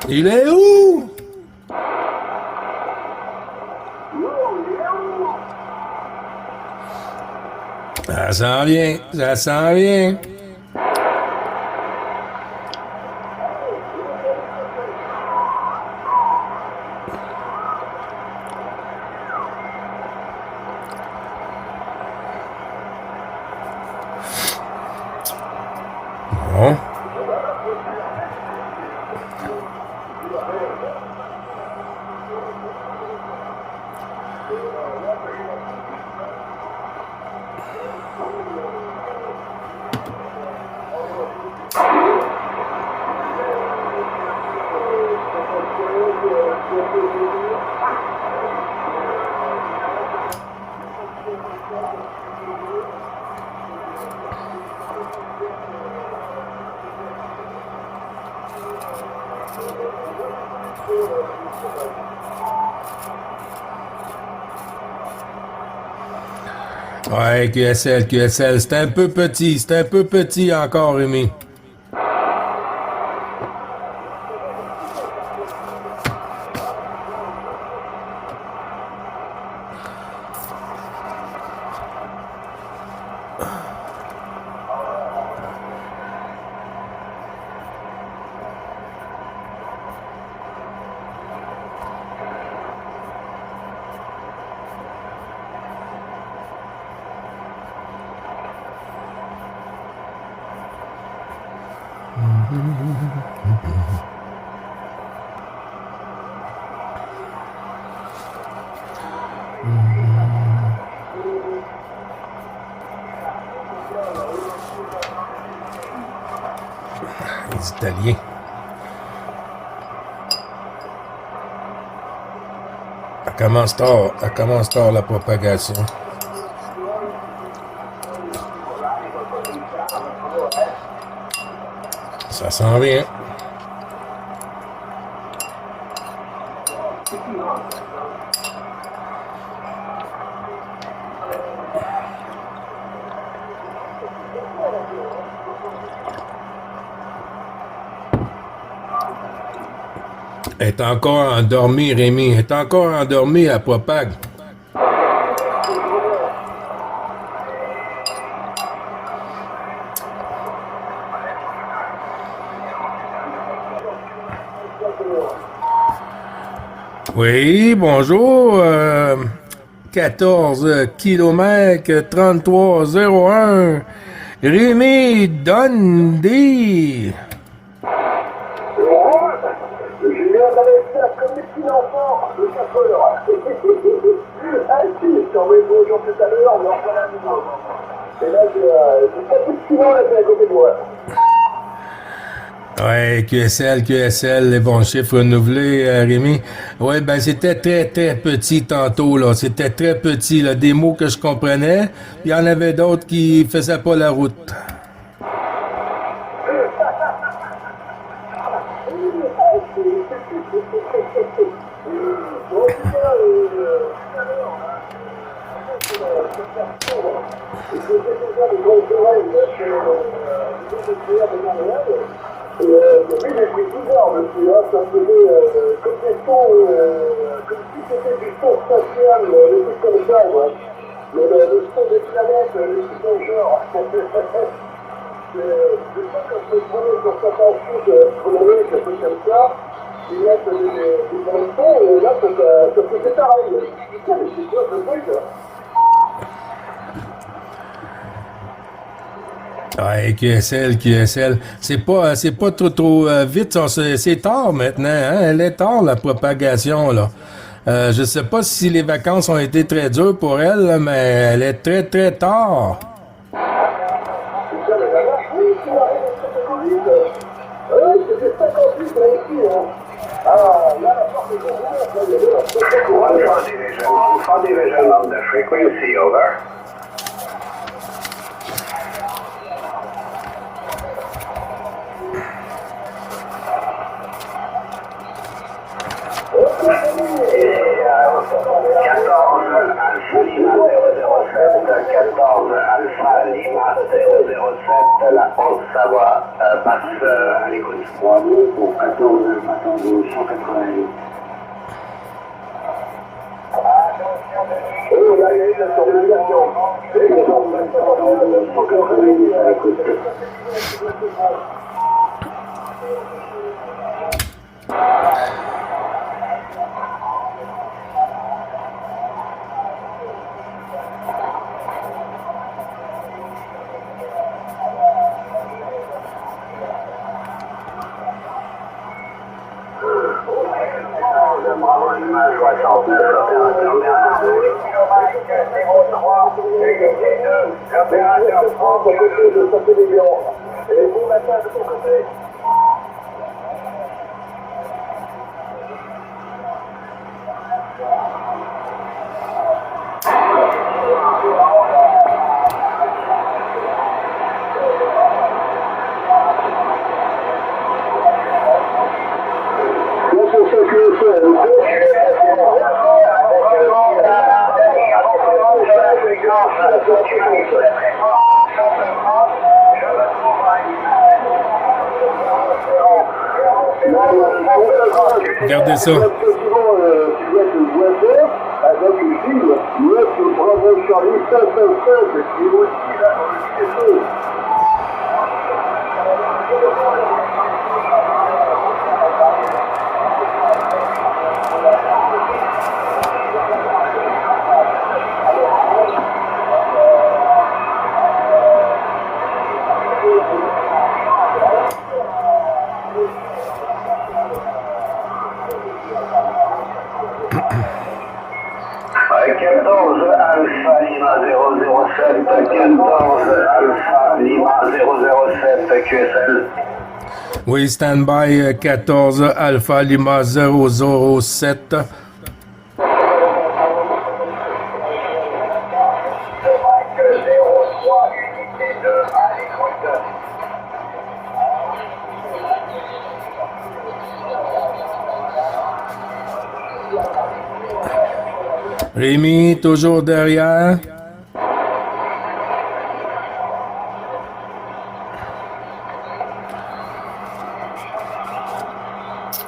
Il est où? Ça s'en vient, ça s'en vient. Bon. Ouais, QSL, c'est un peu petit encore, Rémi. Les Italiens. Ça commence tard la propagation. Ça s'en vient. Elle est encore endormie, Rémi. Elle est encore endormie, elle propague. Oui, bonjour. 14 km 3301. Rémi Dundee. Comme des petits enfants de 4 heures. Ah si, je t'ai envoyé bonjour tout à l'heure, on est en plein la maison. Et là, j'ai 4 petits suivants là, à côté de moi. Ouais, QSL, les bons chiffres renouvelés, Rémi. Ouais, ben c'était très, très petit tantôt, là. C'était très petit, là. Des mots que je comprenais, puis il y en avait d'autres qui faisaient pas la route. Bon, en tout cas, tout à l'heure, je faisais déjà des gros oreilles chez les joueurs de Montréal. Et depuis, j'ai pris 12 heures dessus. Ça faisait comme des sons, comme si c'était du son spatial, des trucs comme ça. Le son des planètes, les trucs dans le genre. C'est pas comme je prenais sur certains sites astronomiques, des trucs comme ça. Ils mettent des bons sons, et là, ça faisait pareil. Putain, mais c'est quoi ce truc là? Ouais, QSL. C'est pas trop vite, c'est tard maintenant, hein? Elle est tard, la propagation, là. Je sais pas si les vacances ont été très dures pour elle, là, mais elle est très, très tard. Putain, mais la vache, oui, tu arrives avec le Covid. Oui, c'était 58 là ici, hein. Ah, là, la porte est ouverte, là, il y avait la spectacle. One for division on the frequency, over. Et 14 Alpha Lima 007, 14 Alpha Lima 007, la Haute-Savoie passe à l'écoute. 3000 pour 14 188. Oh, là, il y a eu la surveillance. 190 à l'écoute. Bravo Lima 69, opérateur Bernard. kilomètre 03, égalité 2, opérateur France, à côté de Saint-Émilion. Et vous, matin, de ton côté? Regardez ça. Avec une fille, l'autre Bravo Charlie 555, qui est aussi là dans le QSO. Alpha Lima 007, 14 Alpha Lima 007 QSL. Oui, stand-by 14 Alpha Lima 007. Rémi, toujours derrière.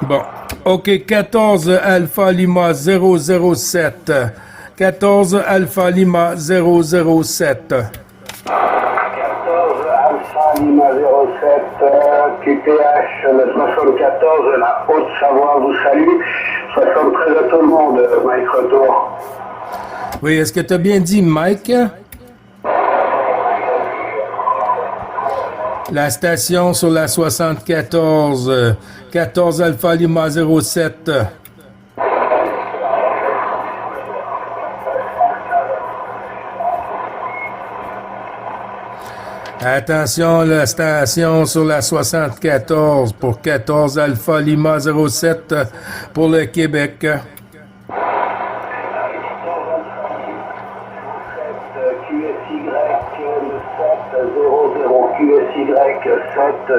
Bon, OK, 14 Alpha Lima 007. 14 Alpha Lima 007. 14 Alpha Lima 07, QTH, le 74, la Haute-Savoie vous salue. 73 à tout le monde, Mike Retour. Oui, est-ce que tu as bien dit Mike? La station sur la 74, 14 Alpha Lima 07. Attention, la station sur la 74 pour 14 Alpha Lima 07 pour le Québec. QSY 700, QSY 700.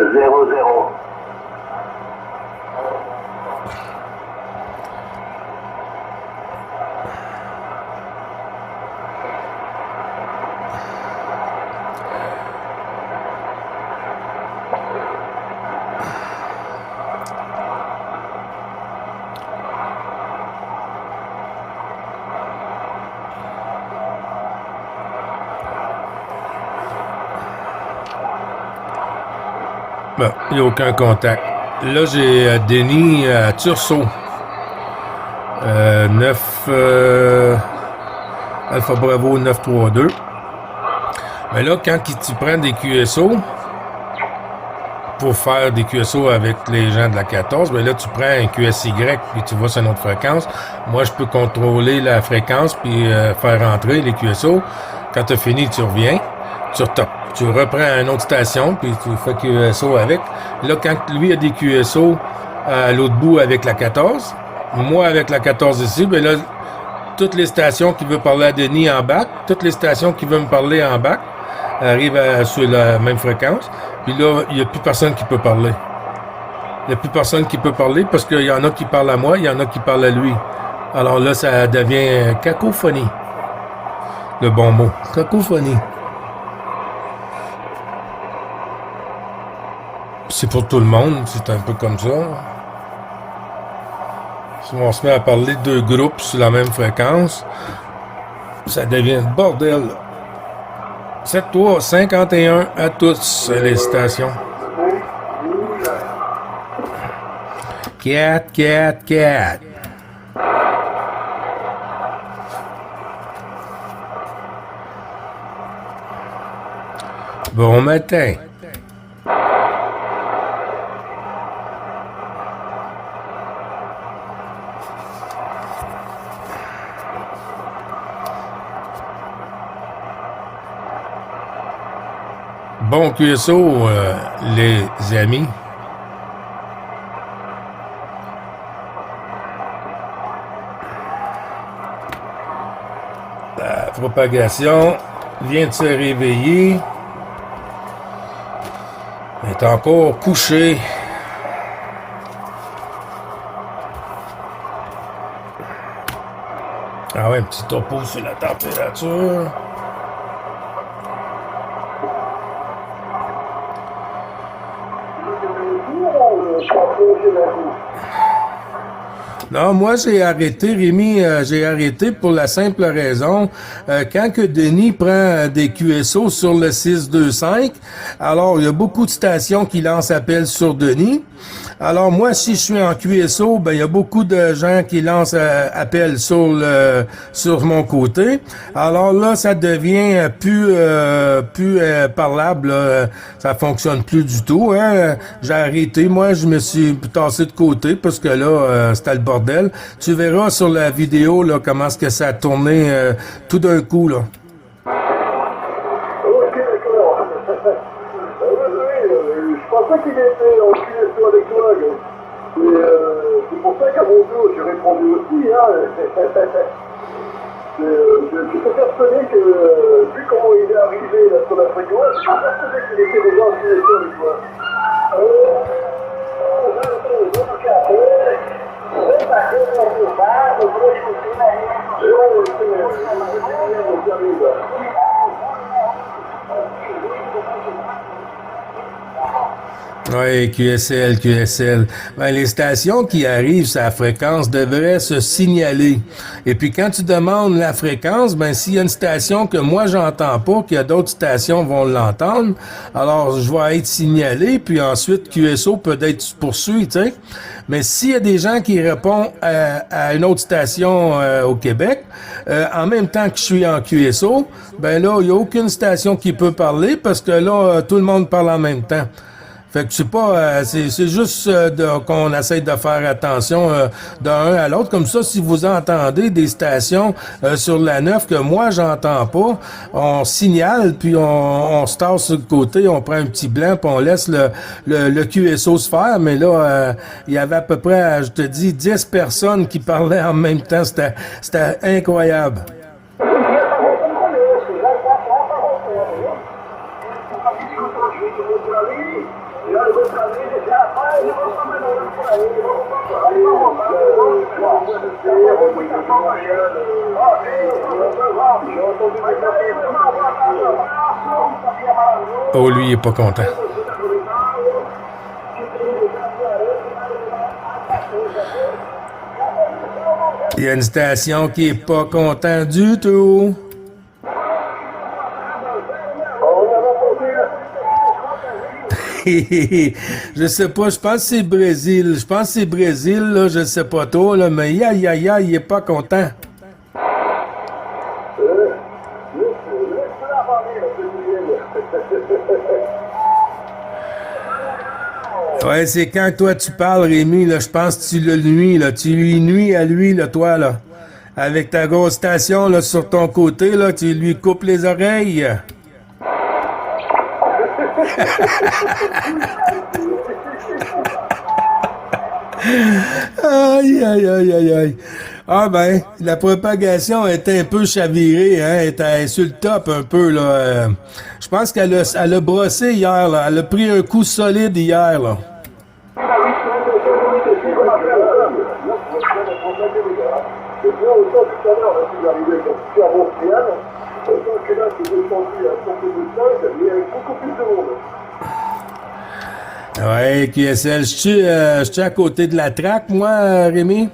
Bon, il n'y a aucun contact. Là, j'ai Denis à Tursault. 9 Alpha Bravo 932. Mais là, quand tu prends des QSO pour faire des QSO avec les gens de la 14, ben là, tu prends un QSY puis tu vas sur une autre fréquence. Moi, je peux contrôler la fréquence puis faire rentrer les QSO. Quand tu as fini, tu reviens. Tu reprends une autre station, puis tu fais QSO avec. Là, quand lui a des QSO à l'autre bout avec la 14, moi avec la 14 ici, ben là, toutes les stations qui veulent parler à Denis en bac, toutes les stations qui veulent me parler en bac, arrivent sur la même fréquence. Puis là, il n'y a plus personne qui peut parler. Il n'y a plus personne qui peut parler parce qu'il y en a qui parlent à moi, il y en a qui parlent à lui. Alors là, ça devient cacophonie. Le bon mot. Cacophonie. C'est pour tout le monde, c'est un peu comme ça. Si on se met à parler de deux groupes sur la même fréquence, ça devient le bordel. 7-3-51 à tous les stations. 4. Bon matin. Bon QSO, les amis. La propagation vient de se réveiller. Elle est encore couchée. Ah ouais, un petit topo sur la température. Non, moi j'ai arrêté, Rémi, j'ai arrêté pour la simple raison, quand que Denis prend des QSO sur le 625, alors il y a beaucoup de stations qui lancent appel sur Denis. Alors moi, si je suis en QSO, ben il y a beaucoup de gens qui lancent appel sur mon côté. Alors là, ça devient plus parlable. Là. Ça fonctionne plus du tout. Hein. J'ai arrêté. Moi, je me suis tassé de côté parce que là, c'était le bordel. Tu verras sur la vidéo là comment est-ce que ça a tourné tout d'un coup là. Ok, d'accord. Je pensais qu'il était en QSO avec toi, gars. Et c'est pour ça qu'à mon tour, j'ai répondu aussi. Hein. Je suis persuadé que, vu comment il est arrivé là, sur la fréquence, je suis persuadé qu'il était déjà en QSO avec toi. Oui, QSL. Ben, les stations qui arrivent sur la fréquence devraient se signaler. Et puis quand tu demandes la fréquence, ben s'il y a une station que moi j'entends pas, qu'il y a d'autres stations vont l'entendre, alors je vais être signalé, puis ensuite QSO peut être poursuivi, tu sais. Mais s'il y a des gens qui répondent à une autre station au Québec, en même temps que je suis en QSO, ben là, il n'y a aucune station qui peut parler parce que là, tout le monde parle en même temps. Fait que c'est pas, c'est juste qu'on essaie de faire attention d'un à l'autre. Comme ça, si vous entendez des stations sur la 9 que moi j'entends pas, on signale puis on se tasse sur le côté, on prend un petit blanc puis on laisse le QSO se faire. Mais là, il y avait à peu près, je te dis, 10 personnes qui parlaient en même temps. C'était incroyable. Oh, lui, il est pas content. Il y a une station qui est pas content du tout. Je sais pas, je pense que c'est Brésil. Là, je sais pas trop, là, mais il est pas content. Ouais, c'est quand toi tu parles, Rémi, là, je pense que tu le nuis, là. Tu lui nuis à lui, là, toi, là. Avec ta grosse station, là, sur ton côté, là, tu lui coupes les oreilles. Aïe. Ah ben, la propagation est un peu chavirée, hein, elle est sur le top un peu, là. Je pense qu'elle a brossé hier, là. Elle a pris un coup solide hier, là. Ouais, QSL. Je suis à côté de la traque, moi, Rémi?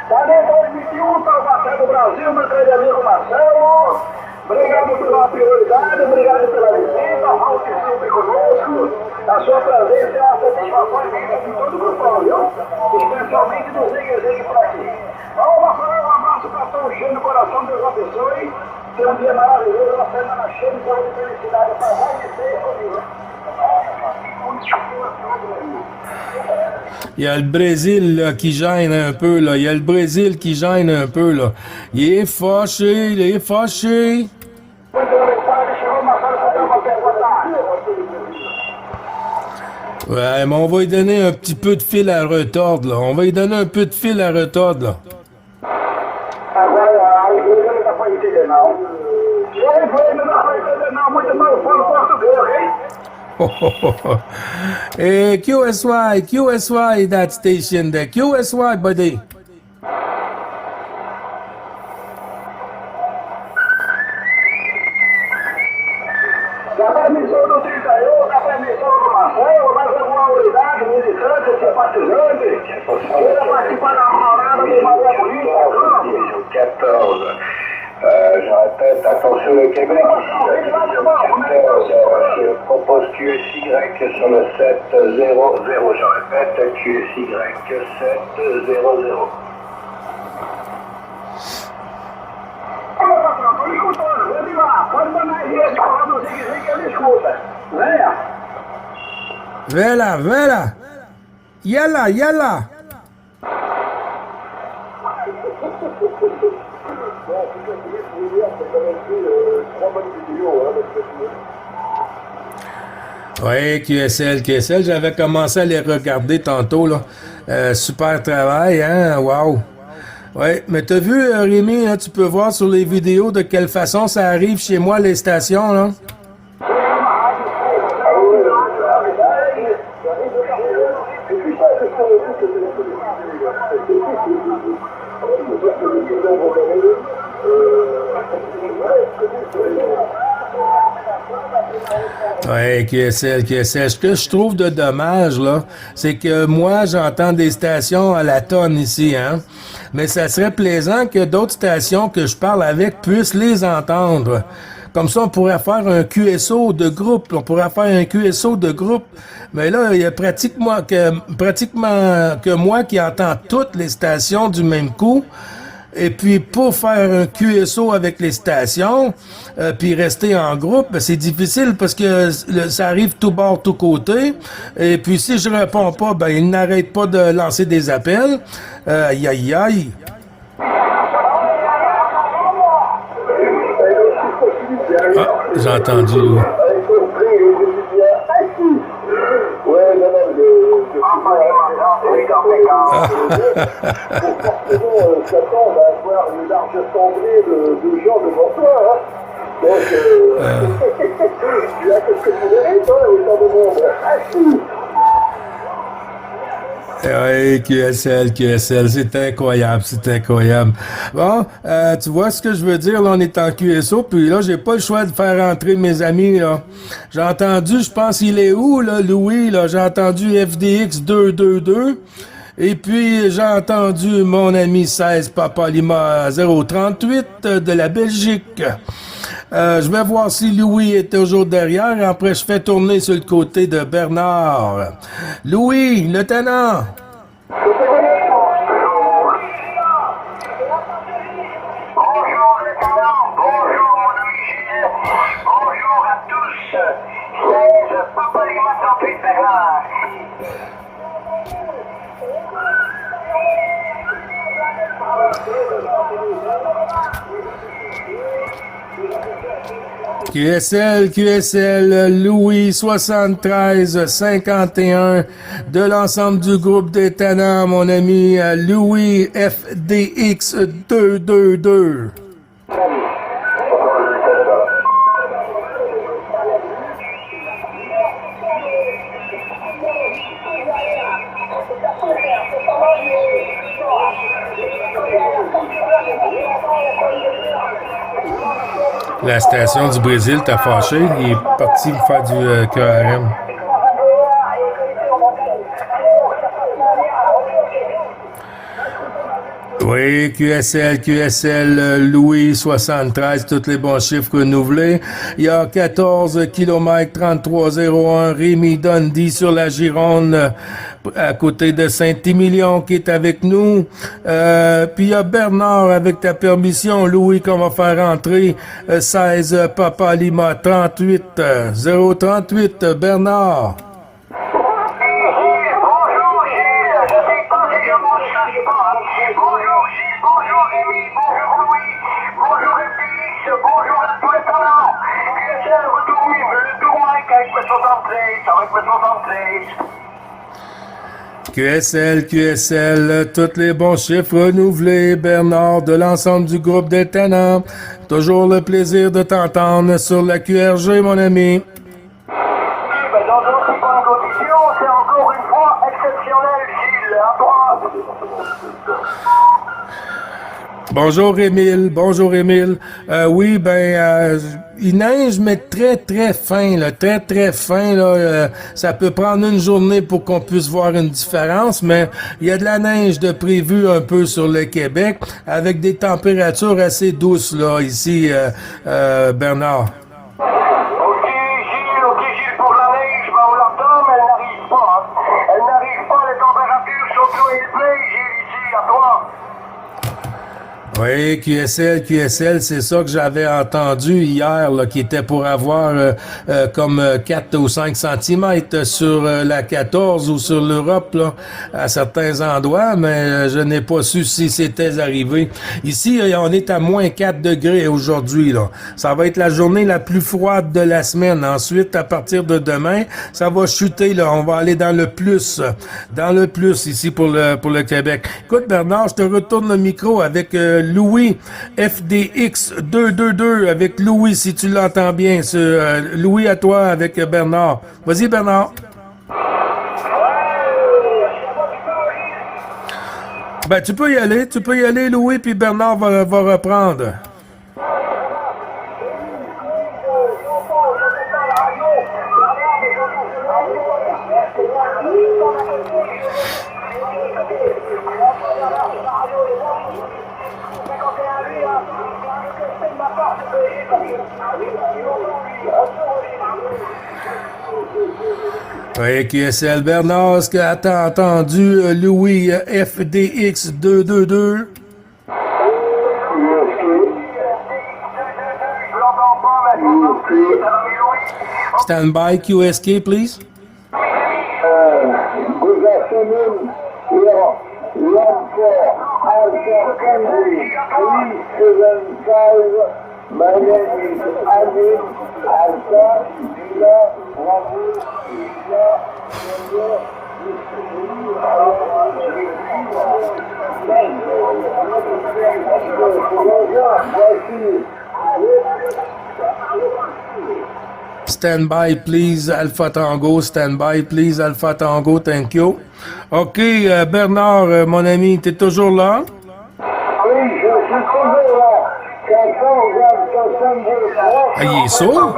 Tá dentro de 21, Salvação do Brasil, meu grande amigo Marcelo. Obrigado pela prioridade, obrigado pela visita, volte sempre conosco. A sua presença é uma satisfação imensa de todo o grupão, viu? Especialmente do Zigue por aqui. Vamos, Marcelo, um abraço para todos, cheio no coração, Deus abençoe. Tenha um dia maravilhoso, uma semana cheia de saúde e felicidade para mais de 6 comigo. Il y a le Brésil là, qui gêne un peu, là. Il y a le Brésil qui gêne un peu, là. Il est fâché, il est fâché. Ouais, mais on va lui donner un petit peu de fil à retordre, là. On va lui donner un peu de fil à retordre, là. Agora, a igreja não dá para entender, não. E a igreja não dá para entender, não. Muito mal falo português, hein? Hey, QSY, that station there. QSY, buddy. Na permissão do 31, na permissão do Marcelo, mais alguma unidade, militante, simpatizante, queira participar da rodada do Maria Bonita, 14. Je répète, attention le Québec, je propose QSY sur le 700, je répète, QSY 700. Olha, patrão, tô me escutando, vou ir lá, pode mandar aí esse falar do Zigue que ele escuta. Venha. Vela, vela. Yalla, yalla. Oui, QSL, j'avais commencé à les regarder tantôt, là. Super travail, hein? Wow! Oui, mais t'as vu, Rémi, hein, tu peux voir sur les vidéos de quelle façon ça arrive chez moi, les stations, là? Oui, QSL. Ce que je trouve de dommage, là, c'est que moi, j'entends des stations à la tonne ici, hein. Mais ça serait plaisant que d'autres stations que je parle avec puissent les entendre. Comme ça, on pourrait faire un QSO de groupe. Mais là, il y a pratiquement que moi qui entends toutes les stations du même coup. Et puis, pour faire un QSO avec les stations, puis rester en groupe, ben, c'est difficile parce que ça arrive tout bord, tout côté. Et puis, si je réponds pas, ben, ils n'arrêtent pas de lancer des appels. Aïe, aïe, aïe. Ah, j'ai entendu. Satan va avoir une large assemblée de gens devant toi. Hein. Donc, tu as quelque chose de rien, toi, autant de monde. Oui, QSL, c'est incroyable. Bon, tu vois ce que je veux dire, là, on est en QSO, puis là, j'ai pas le choix de faire entrer mes amis, là. J'ai entendu, je pense, il est où, là, Louis, là? J'ai entendu FDX 222. Et puis, j'ai entendu mon ami 16 Papa Lima 038 de la Belgique. Je vais voir si Louis est toujours derrière. Après, je fais tourner sur le côté de Bernard. Louis, le tenant. Bonjour les talents, bonjour mon ami Gilles, bonjour à tous. 16 Papa Lima 38 Bernard. QSL, Louis 73 51 de l'ensemble du groupe des tenants, mon ami Louis FDX 222. La station du Brésil t'a fâché, il est parti me faire du QRM. Oui, QSL, Louis 73, tous les bons chiffres renouvelés. Il y a 14 km 3301, Rémi Dundee sur la Gironde, à côté de Saint-Émilion qui est avec nous. Puis il y a Bernard, avec ta permission, Louis, qu'on va faire entrer 16 Papa Lima 38 038 Bernard. QSL, tous les bons chiffres renouvelés, Bernard, de l'ensemble du groupe des tenants. Toujours le plaisir de t'entendre sur la QRG, mon ami. Dans d'aussi bonnes conditions, c'est encore une fois exceptionnel, Gilles. À toi. Bonjour Émile. Oui, il neige, mais très fin, là, très fin, là. Ça peut prendre une journée pour qu'on puisse voir une différence, mais il y a de la neige de prévu un peu sur le Québec, avec des températures assez douces, là, ici, Bernard. Ok, Gilles, pour la neige, on l'entend, mais elle n'arrive pas. Elle n'arrive pas, les températures sont trop élevées, Gilles, ici, à toi. Oui, QSL, c'est ça que j'avais entendu hier, là, qui était pour avoir comme 4 ou 5 centimètres sur la 14 ou sur l'Europe, là, à certains endroits, mais je n'ai pas su si c'était arrivé. Ici, on est à moins 4 degrés aujourd'hui, là. Ça va être la journée la plus froide de la semaine. Ensuite, à partir de demain, ça va chuter, là. On va aller dans le plus ici pour le Québec. Écoute, Bernard, je te retourne le micro avec Louis, FDX 222 avec Louis, si tu l'entends bien. Louis, à toi avec Bernard. Vas-y, Bernard. Ben, tu peux y aller, Louis, puis Bernard va reprendre. Oui, QSL Bernard, est-ce que t'as entendu Louis FDX 222? Stand by QSK, please. Good afternoon. Here, 14 Alpha Henry 375. My name is Amin Alpha Villa Bravo Villa Stand by, please, Alpha Tango. Stand by, please, Alpha Tango. Thank you. OK, Bernard, mon ami, t'es toujours là? Oui, je suis toujours là. Ah, il est sourd?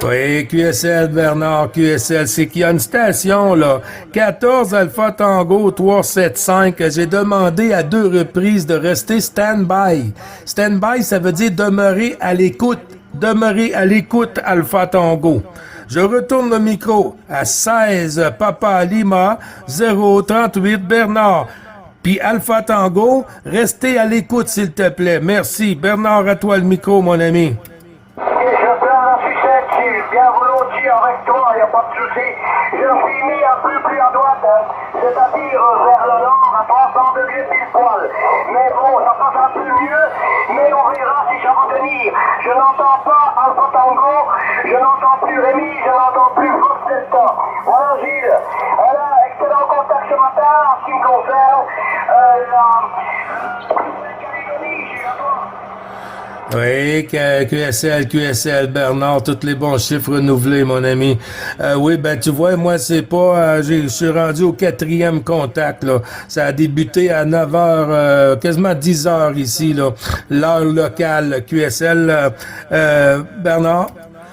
Oui, QSL, Bernard, QSL, c'est qu'il y a une station, là, 14 Alpha Tango 375. J'ai demandé à 2 reprises de rester stand-by. Stand-by, ça veut dire demeurer à l'écoute. Demeurer à l'écoute, Alpha Tango. Je retourne le micro à 16 Papa Lima 038 Bernard. Puis Alpha Tango, restez à l'écoute, s'il te plaît. Merci. Bernard, à toi le micro, mon ami. Je prends la sucette, Gilles, bien volontiers avec toi, il n'y a pas de souci. Je suis mis un peu plus à droite, c'est-à-dire vers le nord, à 300 degrés pile poil. Mais bon, ça passe un peu mieux, mais on verra si ça va tenir. Je n'entends pas Alpha Tango, je n'entends plus Rémi, je n'entends plus Fox Delta. Voilà, Gilles. Voilà, excellent contact ce matin, en ce qui me concerne. Oui, QSL, Bernard, tous les bons chiffres renouvelés, mon ami. Oui, ben tu vois, moi, c'est pas... je suis rendu au 4e contact, là. Ça a débuté à 9 heures, quasiment 10 heures ici, là. L'heure locale, QSL. Bernard?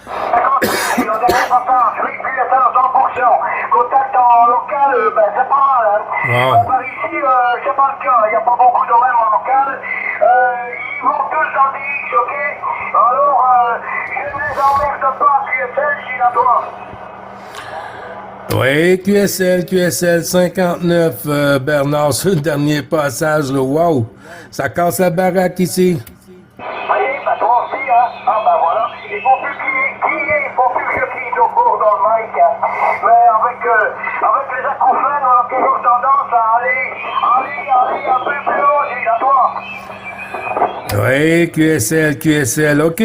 58 kilos, dernier passage, oui, puis ça à 100%. Contact en local, ben c'est pas mal, hein. Wow. Par ici, c'est pas le cas, il n'y a pas beaucoup d'horaires en local. Ils vont tous dans des X, ok? Alors, je ne les emmerde pas, QSL, j'y la dois. Oui, QSL 59, Bernard, sur le dernier passage, là. Wow! Ça casse la baraque ici. Allez, bah toi aussi, hein. Ah bah voilà, il faut plus il faut plus que je quitte au cours dans le mic, hein. Mais avec les acouphènes, on a toujours tendance à aller un peu plus haut, j'ai la toi. Oui, QSL. OK.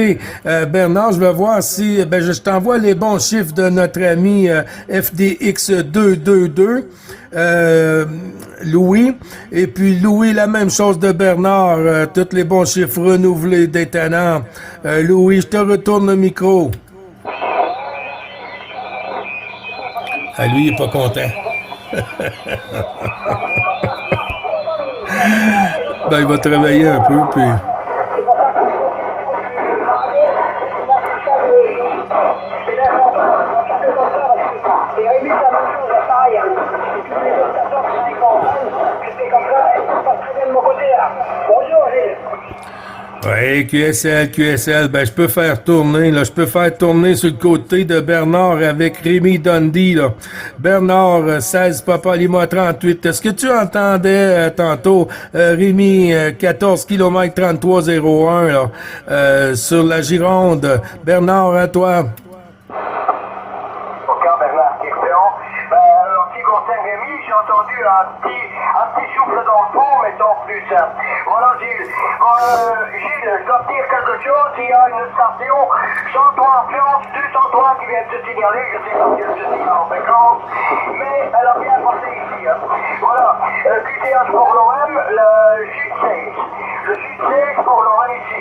Bernard, je vais voir si... Ben, je t'envoie les bons chiffres de notre ami FDX222, Louis. Et puis, Louis, la même chose de Bernard. Tous les bons chiffres renouvelés d'étonnant. Louis, je te retourne le micro. Ah, lui, il est pas content. Ben, il va travailler un peu, puis... Oui, QSL, ben je peux faire tourner, là, je peux faire tourner sur le côté de Bernard avec Rémi Dundee, là. Bernard, 16, Papa Lima 38. Est-ce que tu entendais tantôt Rémi, 14 km 3301, là, sur la Gironde? Bernard, à toi. Ok, Bernard, question. En ce qui concerne Rémi, j'ai entendu un petit souffle dans le fond, mais sans plus. Voilà, Gilles. Gilles, je dois te dire quelque chose. Il y a une station 103 influence 203 qui vient de se signaler. Je sais pas si elle se signale en fréquence, mais elle a bien passé ici. Hein. Voilà. QTH pour l'OM, le Sud 16. Le Sud 16 pour l'OM ici.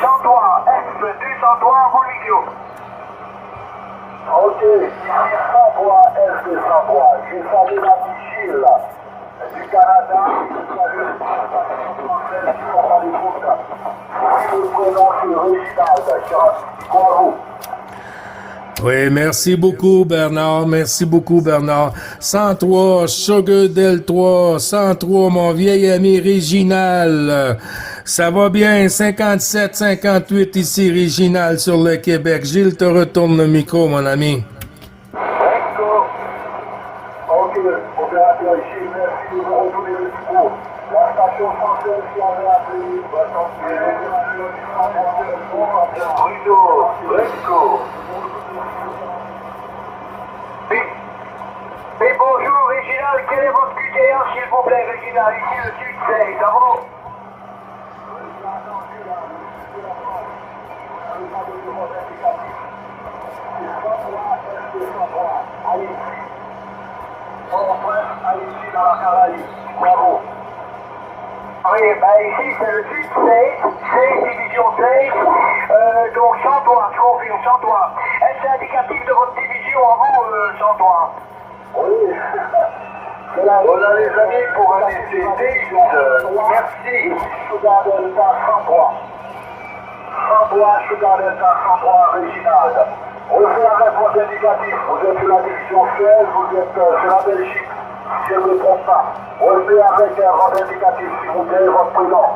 103 F203 Bolivio. Ok, ici 103 F203. J'ai salué la Michille, là, du Canada. Je salue les qui sont à l'écoute. Je le prononce Réginald, Bravo. Oui, merci beaucoup, Bernard. 103, Sugar Del 3, 103, mon vieil ami Réginal. Ça va bien, 57, 58 ici, Réginal, sur le Québec. Gilles, te retourne le micro, mon ami. Recto. Ok, opérateur ici, merci de vous retourner le micro. La station française qui avait appelé, Bruno, Recto. Oui, bonjour, Réginald, quel est votre QTR, s'il vous plaît, Réginald, ici le Sud 16, ça va? Bravo. Oui, ben ici c'est le Sud 16, division 16, donc 103, je confirme, 103. Est-ce indicatif de votre division à vous, 103? Oui. On a les amis pour un essai. Merci. Sugar Delta 103. 103, Sugar Delta 103, Réginald. Refait la réponse indicative. Vous êtes sur la division 16, vous êtes sur la Belgique. Si je ne me trompe pas. Refait avec un rang indicatif, s'il vous plaît, votre prénom.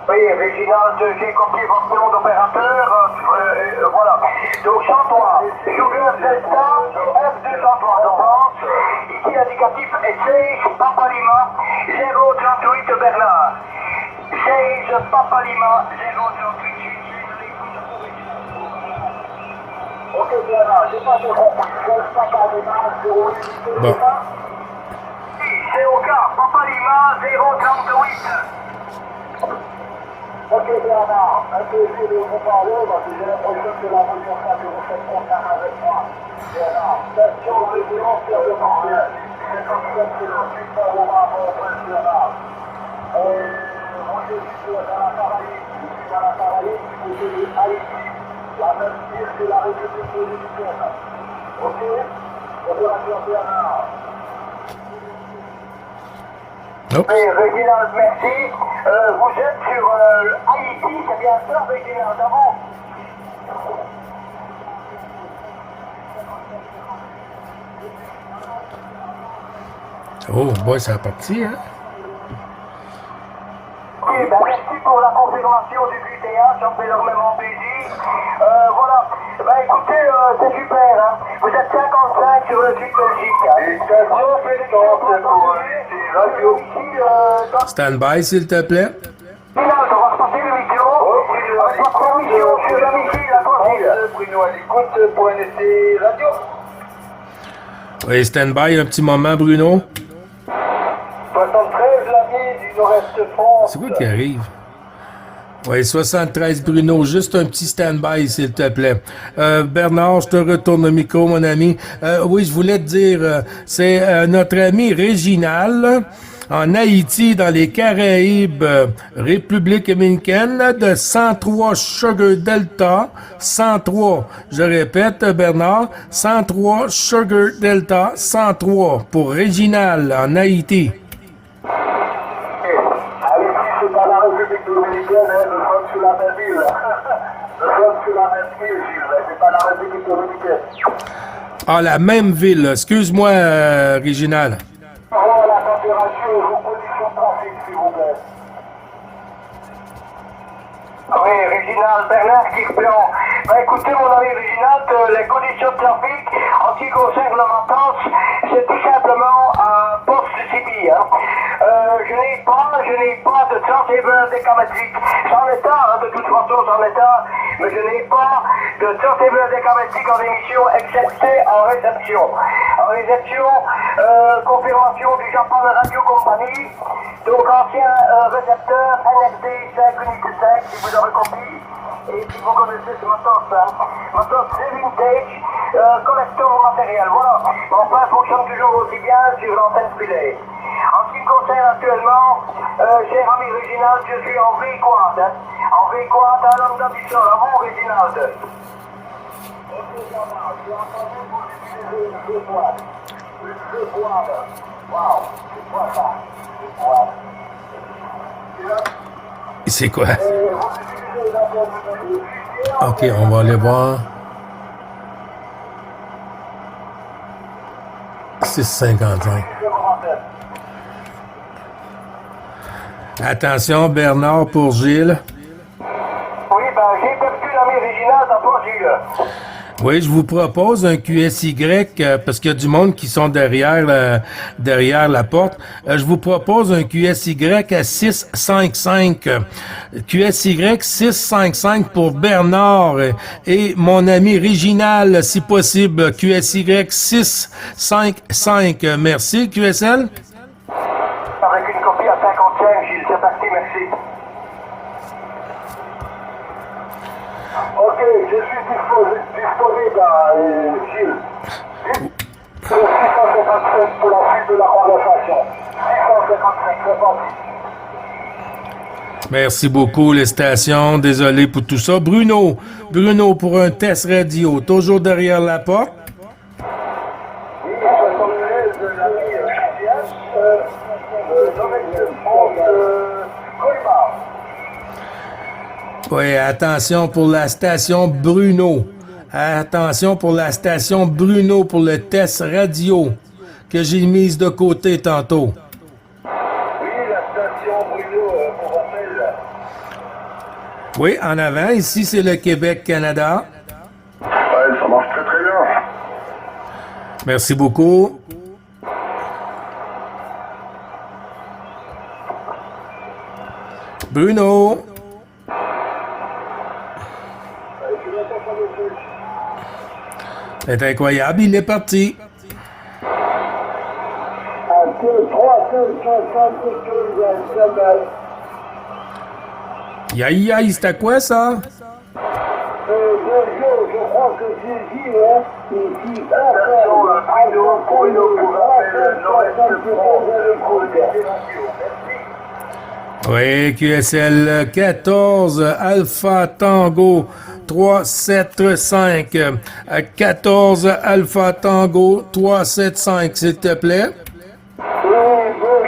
Oui, Réginald, j'ai compris votre nom d'opérateur, voilà. Donc 103, Sugar Delta, F203 de France, ici l'indicatif est 16 Papa Lima 038 Bernard. 16 Papa Lima 038. Ok, Bernard, j'ai pas de compris. 16 Papa Lima 038 Bon. C'est au cas, Papa Lima 038. Ok Bernard, un plaisir de vous parler parce que j'ai l'impression que la première fois que vous faites contact avec moi. Bernard, station de violence sur le Montréal. C'est comme ça que je suis pas au Maroc, Bernard. Moi je suis dans la Caraïbe, je suis la Caraïbe du côté de Haïti. La même ville que la République dominicaine. Ok? Opération Bernard. Oups. Oui, Réginald, merci. Vous êtes sur Haïti, c'est bien ça, Réginald, à vous? Oh, boy, ça a parti, hein? Ok, ben merci pour la confirmation du QTA, ça me fait énormément plaisir. Voilà, ben écoutez, c'est super, hein. Vous êtes 55 sur le sud Belgique. Hein. Et 450 pour les radios. Ici, Stand-by, s'il te plaît. Réginald, on va repasser le micro. Avec votre permission, sur la micro, la tranquille. Bruno à l'écoute pour un essai radio. Oui, stand-by un petit moment, Bruno. 73, l'ami du Nord-Est France. C'est quoi qui arrive? Oui, 73 Bruno, juste un petit stand-by, s'il te plaît. Bernard, je te retourne le micro, mon ami. Oui, je voulais te dire, c'est notre ami Réginal, en Haïti, dans les Caraïbes, République dominicaine, de 103 Sugar Delta, 103, je répète, Bernard, 103 Sugar Delta, 103, pour Réginal, en Haïti. Haïti, c'est pas la République dominicaine, hein, nous sommes sur la même île. Nous sommes sur la même île, Gilles, mais c'est pas la République dominicaine. Ah, la même ville, excuse-moi, Réginal. Voilà la température et vos conditions de trafic, s'il vous plaît. Oui, Réginald, Bernard Kirplan. Ben écoutez, mon ami Réginald, les conditions de trafic en ce qui concerne la maintenance, c'est tout simplement un poste de CB. Hein. Je n'ai pas de transceiver décamétrique. J'en ai un, hein, de toute façon, j'en ai un, mais je n'ai pas de transceiver décamétrique en émission, excepté en réception. En réception, confirmation du Japan Radio Company, donc ancien récepteur NFD 5 unité 5, si vous avez compris. Et si vous connaissez ce matos, hein. Matos très vintage, collector matériel, voilà. Mais enfin, fonctionne toujours aussi bien sur l'antenne filet. En ce qui me concerne actuellement, cher ami Réginald, je suis en V-Quad, hein. En V-Quad à Lambda du Sol, à vous Réginald. Ok, Bernard, j'ai entendu que vous utilisez une V-Quad. Une V-Quad. Waouh, c'est quoi ça? V-Quad. C'est quoi? Vous utilisez une antenne de OK, on va aller voir. 6,55. Attention, Bernard pour Gilles. Oui, ben j'ai perdu l'ami Réginald à toi, Gilles. Oui, je vous propose un QSY, parce qu'il y a du monde qui sont derrière la porte. Je vous propose un QSY à 655. QSY 655 pour Bernard et mon ami Réginal, si possible. QSY 655. Merci, QSL. Avec une copie à 55, Gilles, c'est parti, merci. Ok, je suis disponible, Gilles. 657 pour la suite de la conversation. 655, c'est parti. Merci beaucoup, les stations. Désolé pour tout ça. Bruno pour un test radio. Toujours derrière la porte. Oui, 73 de l'ami Nord-Est France, Colmar. Oui, attention pour la station Bruno. Attention pour la station Bruno pour le test radio que j'ai mise de côté tantôt. Oui, la station Bruno, pour rappel. Oui, en avant. Ici, c'est le Québec-Canada. Ouais, ça marche très très bien. Merci beaucoup. Bruno. C'est incroyable, il est parti. 350 Aïe, aïe, c'était quoi ça? je crois que j'ai dit, hein, ici, Oui, QSL 14 Alpha Tango 375. 14 Alpha Tango 375, s'il te plaît. Oui, bon,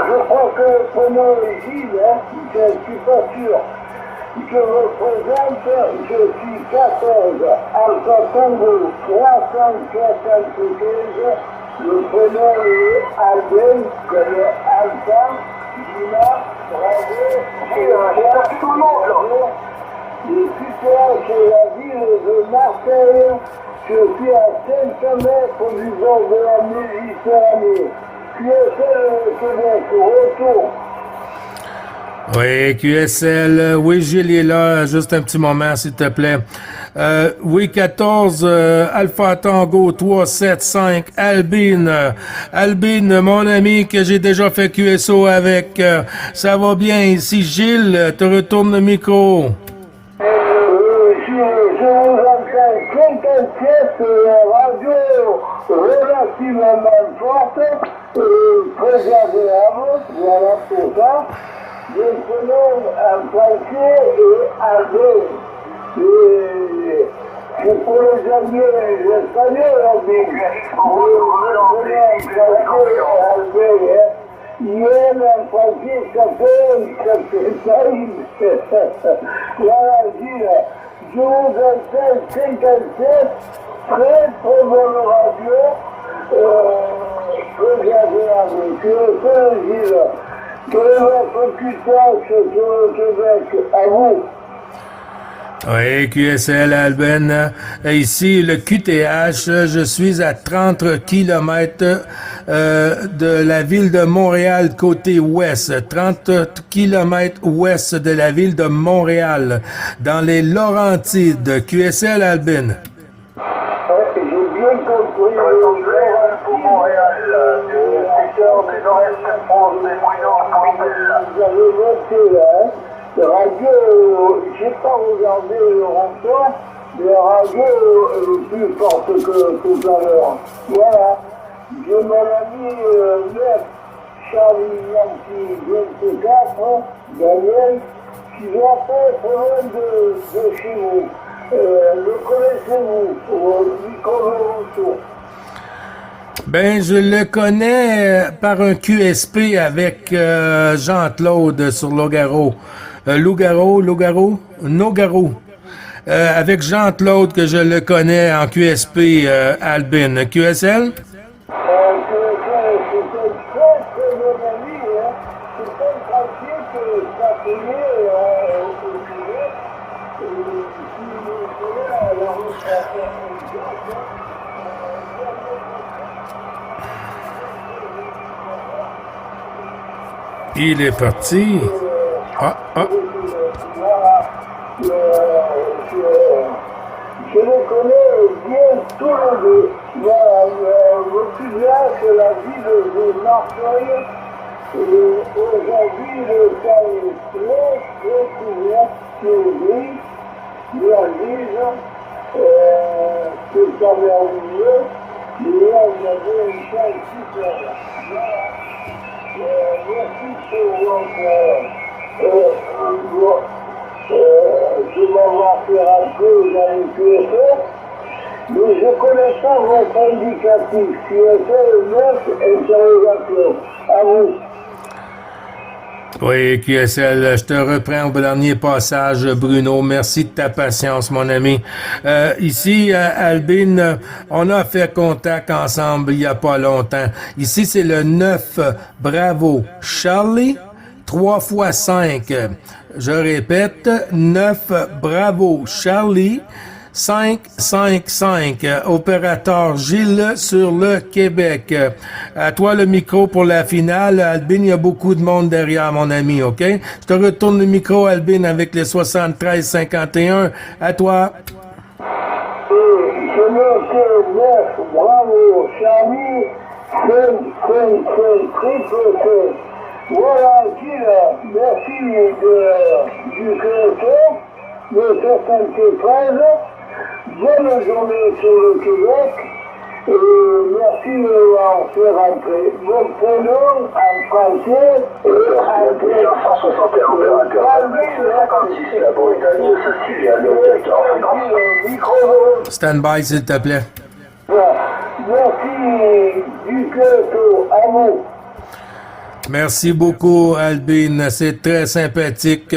je crois que pendant les Gilles, hein, je ne suis pas sûr. Je me présente, je suis 14 Alpha Tango 375. Le prénom est Albin, comme Alpha, Lima, Bravo, tout le monde, là. je suis chez la ville de Marseille. Je suis à 500 mètres du bord de la Méditerranée. QSL Québec, retour. Oui, QSL. Oui, Gilles est là. Juste un petit moment, s'il te plaît. Oui, 14 Alpha Tango 375 Albine. Albine, mon ami que j'ai déjà fait QSO avec. Ça va bien ici, Gilles. Te retourne le micro. Je vous entends 57 radio relativement forte, très agréable, voilà pour ça. Je prénom en français et Albin. C'est pour les amis espagnols, Albin. Hier, en français, ça fait voilà, Gilles, je vous entends 57, très bonne radio, très agréable. Que le Gilles, quel est votre puissance sur le Québec? À vous. Oui, QSL Alben. Ici, le QTH, je suis à 30 km de la ville de Montréal, côté ouest. 30 km ouest de la ville de Montréal, dans les Laurentides. QSL Alben. J'ai bien compris. Pour Montréal, du secteur des Nord-Est-France, des Moyens, Vous avez voté là, hein? La radio, j'ai pas regardé le rond-point, mais la radio est plus forte que tout à l'heure. Voilà. J'ai mon ami 9, Charlie Yankee 24, Daniel, qui doit pas être loin de chez vous. Le connaissez-vous, Micro-Rousseau? Ben, je le connais par un QSP avec Jean-Claude sur Logaro. Nogaro. Avec Jean-Claude que je le connais en QSP Albin. QSL? C'est un très bon ami, hein. C'est un quartier que ça connaît au Québec. Si vous voulez, à la route à Il est parti. Voilà. Je les connais bien tous les deux. Voilà, le plus bien, c'est la ville de Marseille. Aujourd'hui, le temps est très couvert, c'est gris, bien grise, c'est pas merveilleux, mais là, on avait une chance super. Voilà. Merci pour de m'avoir fait rentrer dans le QSL, mais je ne connais pas votre indicatif. QSL 9, interrogation. À vous. Oui, QSL, je te reprends au dernier passage, Bruno. Merci de ta patience, mon ami. Ici, Albin, on a fait contact ensemble il n'y a pas longtemps. Ici, c'est le 9 Bravo Charlie, 3 x 5. Je répète, 9 Bravo Charlie, 555. Opérateur Gilles sur le Québec. À toi le micro pour la finale. Albin, il y a beaucoup de monde derrière, mon ami, OK? Je te retourne le micro, Albin, avec les 73-51. À toi. Je notais 9, bravo, Charlie, 5. Voilà, Gilles, merci du créateur de 73. Bonne journée sur le Québec. Merci de m'avoir fait rentrer. Mon prénom en français est Albin. 161 opérateur 56, la Mauritanie, Cécilia, le directeur fréquence. Stand by, s'il te plaît. Merci du cœur à vous. Merci beaucoup, Albin. C'est très sympathique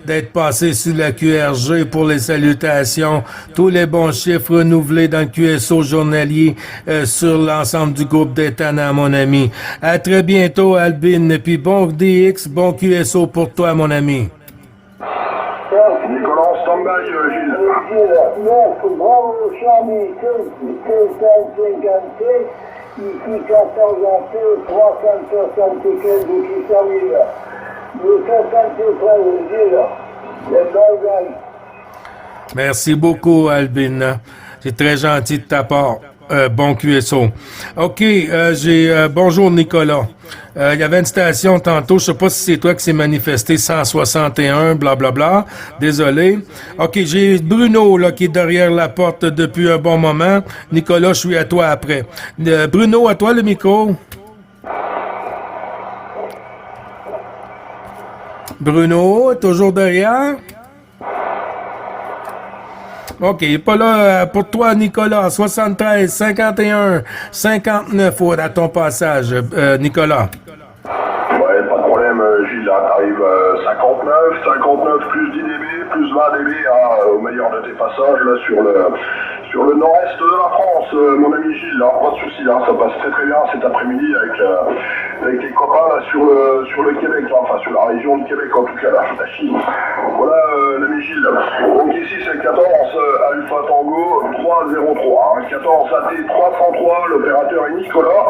d'être passé sur la QRG pour les salutations. Tous les bons chiffres renouvelés dans le QSO journalier sur l'ensemble du groupe d'Étana, mon ami. À très bientôt, Albin. Puis bon DX, bon QSO pour toi, mon ami. Nicolas, en stand-by, Gilles. Merci, bravo, Charlie, 557, ici 14 avril, 375 qui s'arrive. Le 73, Gilles, les Dolgans. Merci beaucoup, Albin. C'est très gentil de ta part. Bon QSO. OK, bonjour Nicolas. Il y avait une station tantôt, je sais pas si c'est toi qui s'est manifesté 161, blablabla. Désolé. OK, j'ai Bruno là qui est derrière la porte depuis un bon moment. Nicolas, je suis à toi après. Bruno, à toi le micro. Bruno, toujours derrière? OK, il est pas là pour toi, Nicolas. 73, 51, 59 à ton passage, Nicolas. Ouais, pas de problème, Gilles, là, t'arrives 59 plus 10 dB, plus 20 dB, hein, au meilleur de tes passages, là, sur le nord-est de la France, mon ami Gilles, là, pas de soucis, là, ça passe très très bien cet après-midi avec les copains, là, sur le Québec, là, enfin, sur la région du Québec, en tout cas, là, la Chine. Voilà, l'ami Gilles. Donc ici, c'est 14 Alpha Tango 303, hein, 14 AT 303, l'opérateur est Nicolas.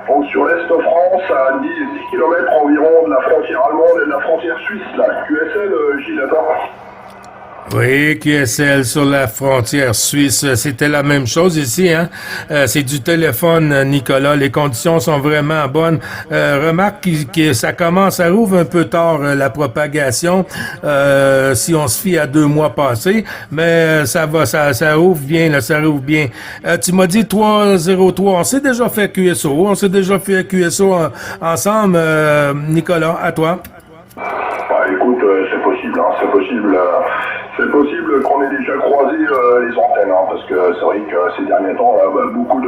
Donc sur l'Est de France, à 10 km environ de la frontière allemande et de la frontière suisse, là. QSL, Gilles, attends. Oui, QSL sur la frontière suisse, c'était la même chose ici, hein. C'est du téléphone, Nicolas. Les conditions sont vraiment bonnes. Remarque que ça rouvre un peu tard la propagation, si on se fie à 2 mois passés, mais ça rouvre bien, là, ça rouvre bien. Tu m'as dit 303. On s'est déjà fait QSO, ensemble, Nicolas. À toi. Bah, écoute, c'est possible, hein, c'est possible qu'on ait déjà croisé les antennes, hein, parce que c'est vrai que ces derniers temps, là, bah, beaucoup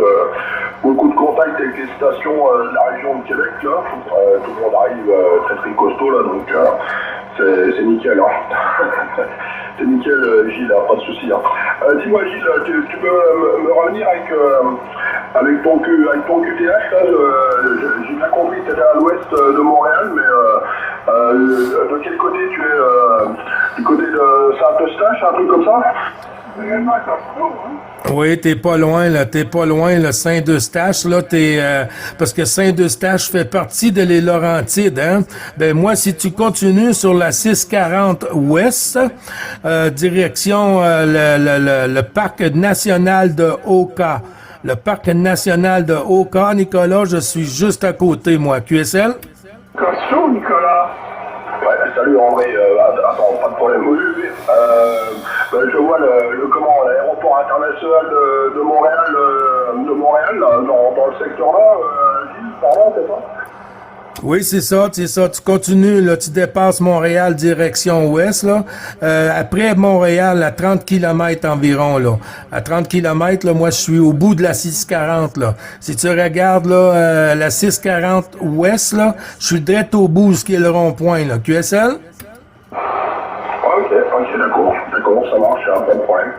de contacts avec les stations de la région de Québec, là. Tout le monde arrive très très costaud, là, donc c'est nickel, hein. C'est nickel, Gilles, hein, pas de soucis. Hein. Dis-moi, Gilles, tu peux me revenir avec ton QTH, là, j'ai bien compris que tu étais à l'ouest de Montréal, mais de quel côté tu es du côté de Saint-Eustache, un truc comme ça? Oui, t'es pas loin, là, Saint-Eustache, là, parce que Saint-Eustache fait partie de les Laurentides, hein. Ben, moi, si tu continues sur la 640 ouest, direction, le parc national de Oka. Le parc national de Oka, Nicolas, je suis juste à côté, moi. QSL? Costaud, Nicolas. Ouais, salut André, attends, pas de problème. Oui. Je vois l'aéroport international de Montréal, là, dans le secteur là, Gilles, par là, c'est ça? Oui, c'est ça. Tu continues, là, tu dépasses Montréal direction ouest, là. Après Montréal, à 30 km environ, là. À 30 km, là, moi, je suis au bout de la 640, là. Si tu regardes, là, la 640 ouest, là, je suis direct au bout, ce qui est le rond-point, là. QSL? Ok, d'accord, ça marche, pas de problème.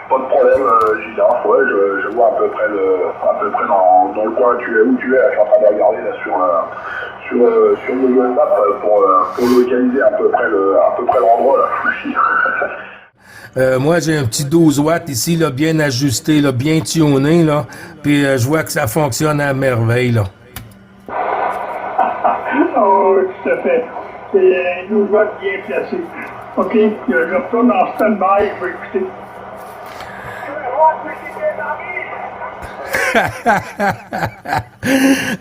Pas de problème, Gilles, ouais, je vois à peu près dans le coin où tu es, je suis en train de regarder là sur Google Maps pour localiser à peu près l'endroit là. Moi, j'ai un petit 12 watts ici, là, bien ajusté, là, bien tuné, là, puis je vois que ça fonctionne à merveille, là. Oh, tout à fait. C'est 12 watts bien placé. OK, je retourne en stand-by, je vais écouter.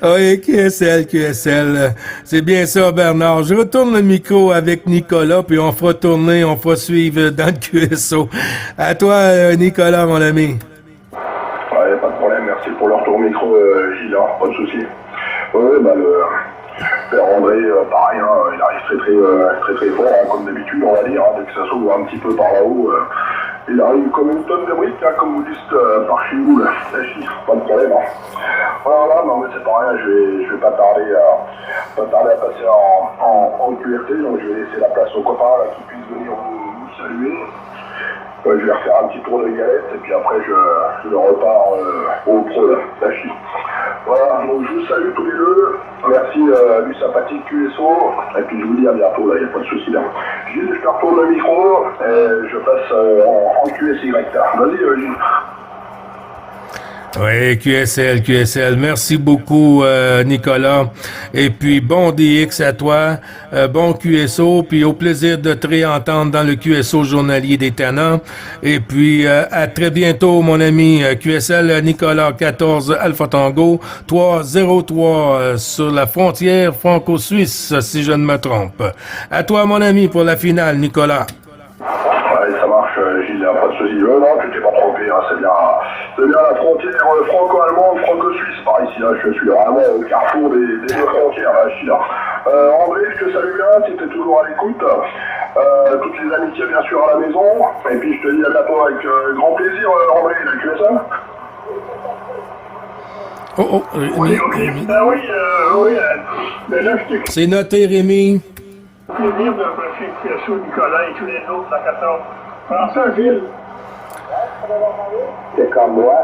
Oui, QSL. C'est bien ça, Bernard. Je retourne le micro avec Nicolas, puis on fera suivre dans le QSO. À toi, Nicolas, mon ami. Ouais, pas de problème. merci pour le retour micro, Gilles, hein, pas de soucis. Ouais, bah le père André, pareil, hein, il arrive très fort, hein, comme d'habitude, on va dire, hein, dès que ça s'ouvre un petit peu par là-haut. Il arrive comme une tonne de briques, hein, comme vous dites, par chez vous, là, pas de problème. Hein. Voilà, non mais c'est pas rien, je vais pas tarder à passer en QRT, donc je vais laisser la place aux copains là, qui puissent venir vous saluer. Je vais refaire un petit tour de galette et puis après je repars au pro là, Tachi. Voilà, donc je vous salue tous les deux. Merci du sympathique QSO. Et puis je vous dis à bientôt, là, il n'y a pas de souci là. Gilles, je te retourne le micro et je passe en QSY là. Vas-y, Gilles. Oui, QSL. Merci beaucoup, Nicolas. Et puis, bon DX à toi, bon QSO, puis au plaisir de te réentendre dans le QSO journalier des Tannants. Et puis, à très bientôt, mon ami QSL Nicolas 14 Alpha Tango 303 sur la frontière franco-suisse, si je ne me trompe. À toi, mon ami, pour la finale, Nicolas. Ouais, ça marche, Gilles, pas de soucis. Non, tu t'es pas trompé, hein, c'est bien la frontière franco-allemande, franco-suisse par ici, là, je suis vraiment au carrefour des deux frontières, là, je suis là. André, je te salue bien, tu étais toujours à l'écoute. Toutes les amitiés, bien sûr, à la maison. Et puis, je te dis à bientôt avec grand plaisir, André, la QSL. Rémi. C'est noté, Rémi. Plaisir de remercier QSO, Nicolas et tous les autres, la 14. François, Gilles. C'est comme moi.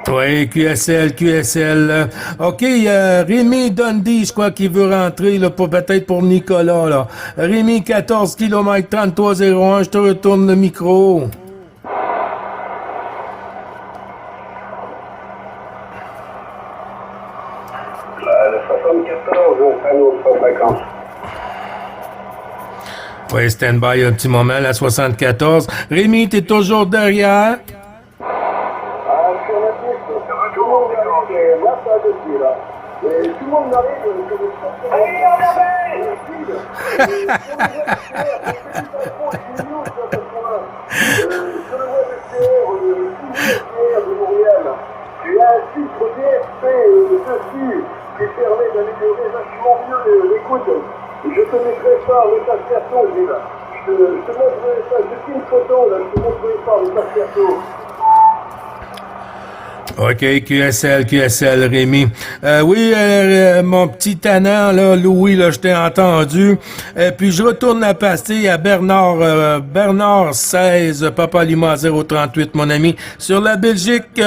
Oui, QSL. OK, Rémi Dundee, je crois qu'il veut rentrer, là, peut-être pour Nicolas, là. Rémi, 14 km 3301, je te retourne le micro. Le 74, on fait nos 150. Oui, stand-by un petit moment, la 74. Rémi, t'es toujours derrière? Sur la piste, tout le monde arrive, là, ça dessus, là. Et tout le monde arrive, que le sport... Allez, on avait sur le web STR de Montréal, il y a un filtre DSP dessus qui permet d'améliorer vachement mieux l'écoute. Je te mettrai ça en message perso, Gilles. Je te montrerai ça, j'ai pris une photo, là, je te montrerai ça en message perso. OK, QSL, Rémi. Oui, mon petit tannant, là, Louis, là, je t'ai entendu. Puis je retourne la passer à Bernard 16, Papa Lima 038, mon ami, sur la Belgique.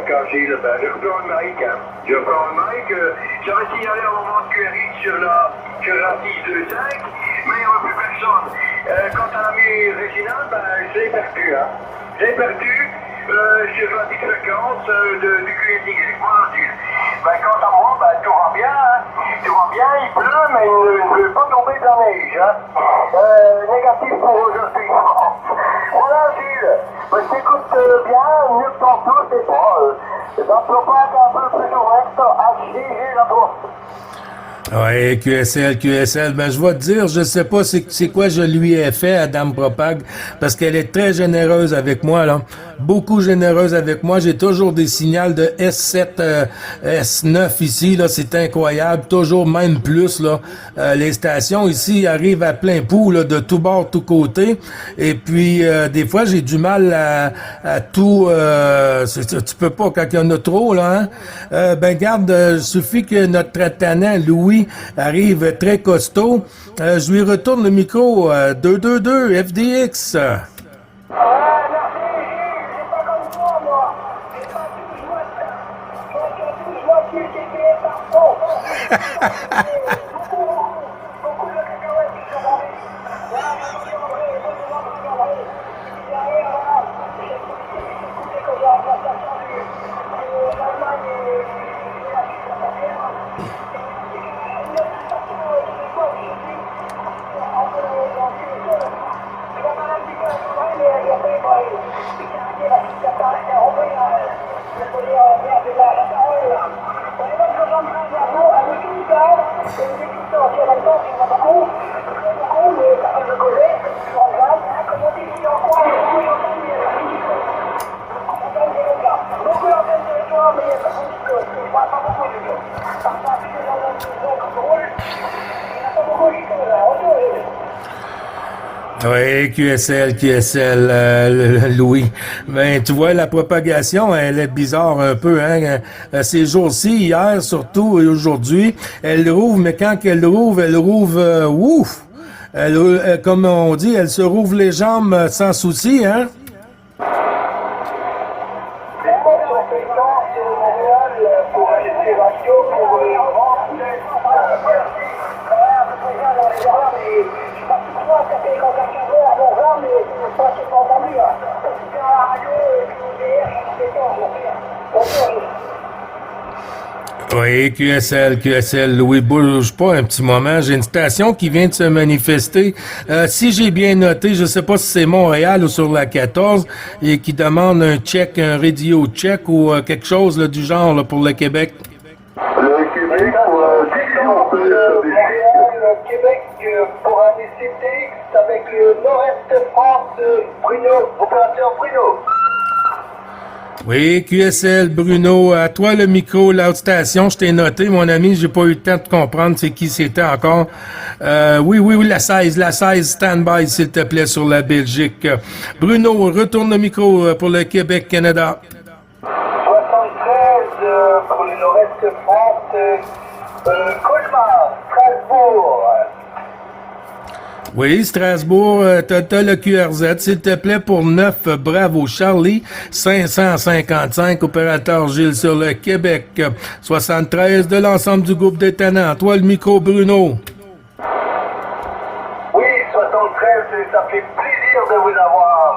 Quand Gilles, je reprends le mic, hein. J'avais signalé un moment de QRX sur la 625, mais il n'y avait plus personne. Quant à l'ami Réginald, je l'ai perdu, hein. J'ai perdu sur la petite fréquence du QSY. Voilà, Gilles. Quant à moi, tout va bien, hein. Tout va bien, il pleut, mais il ne veut pas tomber de la neige, hein. Négatif pour aujourd'hui. Voilà, Gilles. Je t'écoute bien, mieux que tantôt, c'est pas. Dans le propage un peu plus correct, Gilles, à toi. Ouais, QSL, ben je vais te dire, je sais pas c'est quoi je lui ai fait à Dame Propag, parce qu'elle est très généreuse avec moi, là. Beaucoup généreuse avec moi. J'ai toujours des signals de S7, S9 ici, là, c'est incroyable. Toujours même plus, là. Les stations ici arrivent à plein pouls, là, de tout bord, tout côté. Et puis, des fois, j'ai du mal à tout, tu peux pas quand il y en a trop, là, hein. Ben, garde, suffit que notre tannant, Louis, arrive très costaud. Je lui retourne le micro, 222 FDX. Oui, QSL, Louis. Ben, tu vois, la propagation, elle est bizarre un peu, hein. Ces jours-ci, hier surtout, et aujourd'hui, elle rouvre, mais quand elle rouvre, ouf! Comme on dit, elle se rouvre les jambes sans souci, hein. Les bonnes compétences Montréal pour acheter radio, pour rentrer. Merci. Je sais pas pourquoi ça fait quand ça fait à mon vent, mais ça c'est pas entendu. C'est à la radio et puis au DR, c'est tout, mon frère. Oui, QSL, Louis, bouge pas un petit moment. J'ai une station qui vient de se manifester. Si j'ai bien noté, je sais pas si c'est Montréal ou sur la 14, et qui demande un check, un radio check ou quelque chose là, du genre là, pour le Québec. Le Québec pour Montréal, Québec pour un CTX avec le Nord-Est France, Bruno, opérateur Bruno. Oui, QSL, Bruno, à toi le micro, l'outstation, je t'ai noté, mon ami, j'ai pas eu le temps de comprendre c'est qui c'était encore. Oui, la 16, stand-by, s'il te plaît, sur la Belgique. Bruno, retourne le micro pour le Québec-Canada. 73 pour le Nord-Est France, Colmar, Strasbourg. Oui, Strasbourg, t'as le QRZ, s'il te plaît, pour 9, bravo, Charlie, 555, opérateur Gilles sur le Québec, 73 de l'ensemble du groupe des tenants. Toi, le micro, Bruno. Oui, 73, ça fait plaisir de vous avoir.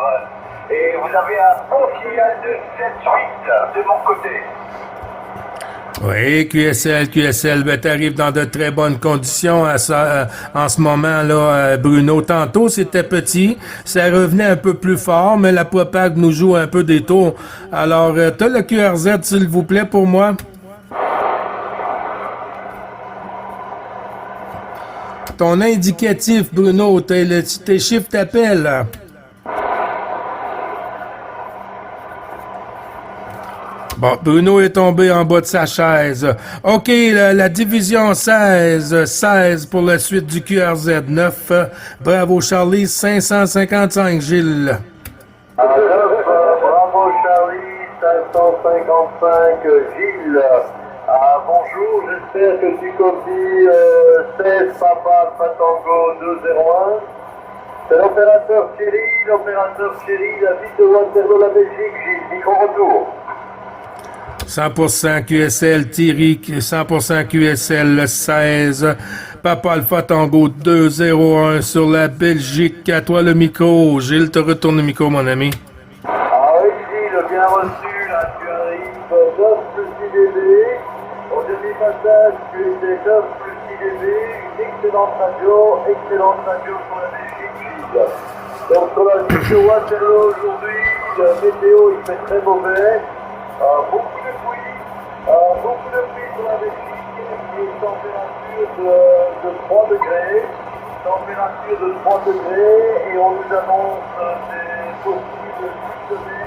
Et vous avez un bon signal de 7-8 de mon côté. Oui, QSL, ben, t'arrives dans de très bonnes conditions en ce moment, là, Bruno. Tantôt, c'était petit, ça revenait un peu plus fort, mais la propague nous joue un peu des tours. Alors, t'as le QRZ, s'il vous plaît, pour moi? Ton indicatif, Bruno, tes chiffres t'appellent, là. Bon, Bruno est tombé en bas de sa chaise. OK, la division 16 pour la suite du QRZ 9. Bravo Charlie, 555, Gilles. Bravo Charlie, 555, Gilles. Bonjour, j'espère que tu copies 16 Papa Patango 201. C'est l'opérateur Thierry, la ville de Waterloo, la Belgique, Gilles, micro-retour. 100% QSL, Thierry, 100% QSL 16. Papa Alpha Tango 201 sur la Belgique. À toi le micro. Gilles, te retourne le micro, mon ami. Oui, Gilles, bien reçu. Là, tu arrives 9 plus 6 dB. Au demi-passage, tu étais 9 plus 6 dB. Une excellente radio sur la Belgique, Gilles. Donc, sur la ville de Waterloo aujourd'hui, la météo, il fait très mauvais. Beaucoup de pluie sur la Belgique et une température de 3 degrés. Et on nous annonce des possibles chutes de neige.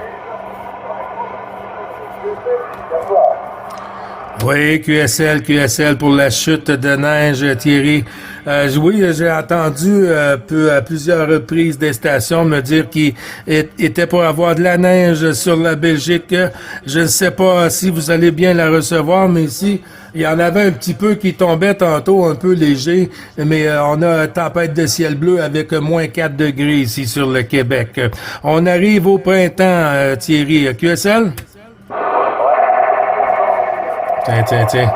Oui, QSL pour la chute de neige, Thierry. Oui, j'ai entendu à plusieurs reprises des stations me dire qu'il était pour avoir de la neige sur la Belgique. Je ne sais pas si vous allez bien la recevoir, mais ici, il y en avait un petit peu qui tombait tantôt, un peu léger, mais on a tempête de ciel bleu avec moins 4 degrés ici sur le Québec. On arrive au printemps, Thierry. QSL? Tiens.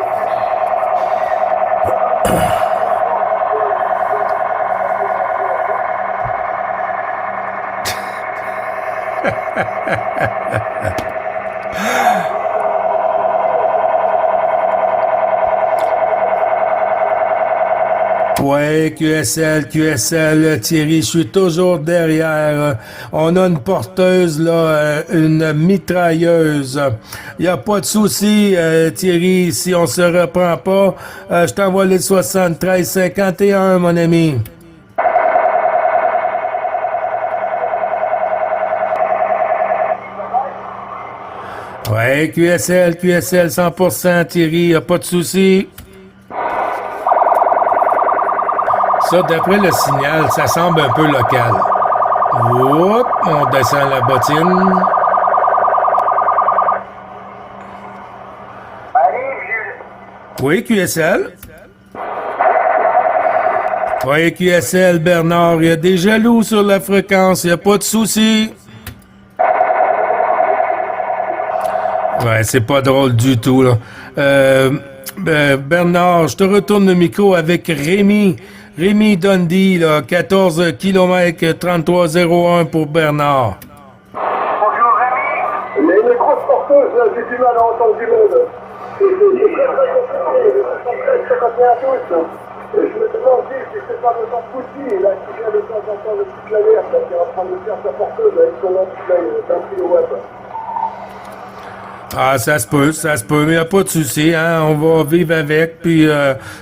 Ouais, QSL, Thierry, je suis toujours derrière. On a une porteuse, là, une mitrailleuse. Y a pas de souci, Thierry, si on se reprend pas, je t'envoie les 73-51, mon ami. Ouais, QSL, 100%, Thierry, y a pas de souci. Ça, d'après le signal, ça semble un peu local. Oups, on descend la bottine. Allez, Jules. Oui, QSL. Oui, QSL, Bernard, il y a des jaloux sur la fréquence, il n'y a pas de souci. Ouais, c'est pas drôle du tout, là. Bernard, je te retourne le micro avec Rémi. Rémi Dundee, là, 14 km 3301 pour Bernard. Bonjour, Rémi. Les grosses porteuses, là, j'ai du mal à entendre du monde. C'est très compliqué. Ils sont très 51 tous. Et je me demande si c'est pas le temps Fouti, là, qui vient de temps en temps de toute l'alerte, là, qui est en train de faire sa porteuse avec son display d'un kilowatt. Ah, ça se peut, mais il n'y a pas de souci, hein, on va vivre avec, puis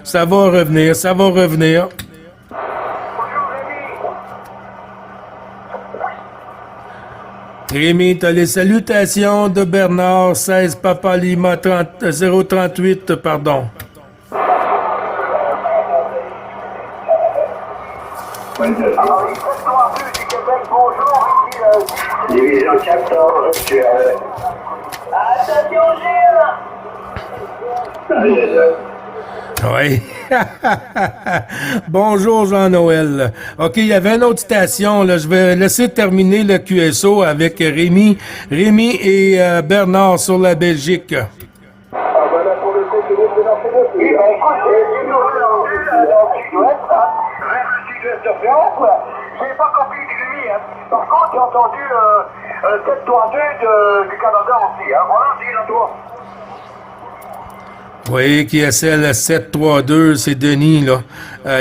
ça va revenir. Bonjour, Rémi. Rémi, t'as les salutations de Bernard, 16 Papa Lima 038, pardon. Alors, il fait toi plus du Québec, bonjour, ici, Division 14, actuelle. Attention, Gilles! Oui. Bonjour Jean-Noël. OK, il y avait une autre station, là. Je vais laisser terminer le QSO avec Rémi et Bernard sur la Belgique. Ah, bah là, pour le coup, c'est bon, c'est bon. Oui, ben écoute, j'ai une oreille en vue, dans le sud-ouest, hein, vers le sud-ouest de France. J'ai pas compris du Rémi, hein. Par contre, j'ai entendu 732 du Canada aussi, hein. Voilà, Gilles, à toi. Oui, QSL 732, c'est Denis, là.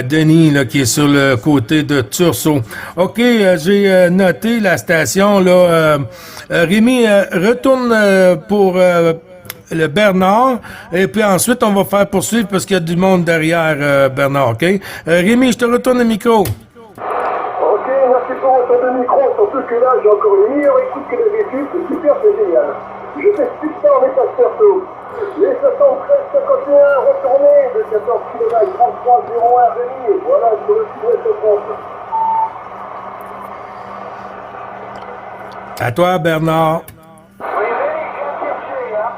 Denis, là, qui est sur le côté de Tursault. OK, j'ai noté la station, là. Rémi, retourne pour le Bernard, et puis ensuite, on va faire poursuivre parce qu'il y a du monde derrière Bernard, OK? Rémi, je te retourne le micro. Ok, merci pour votre micro, surtout que là, j'ai encore une meilleure écoute que d'habitude, c'est super, c'est génial. Je t'explique ça en message perso. Les 73 51 retournés de 14 km 33 01 Rémi, voilà, sur le sud-ouest de France. À toi, Bernard. Oui, Rémi, je viens de chercher, hein.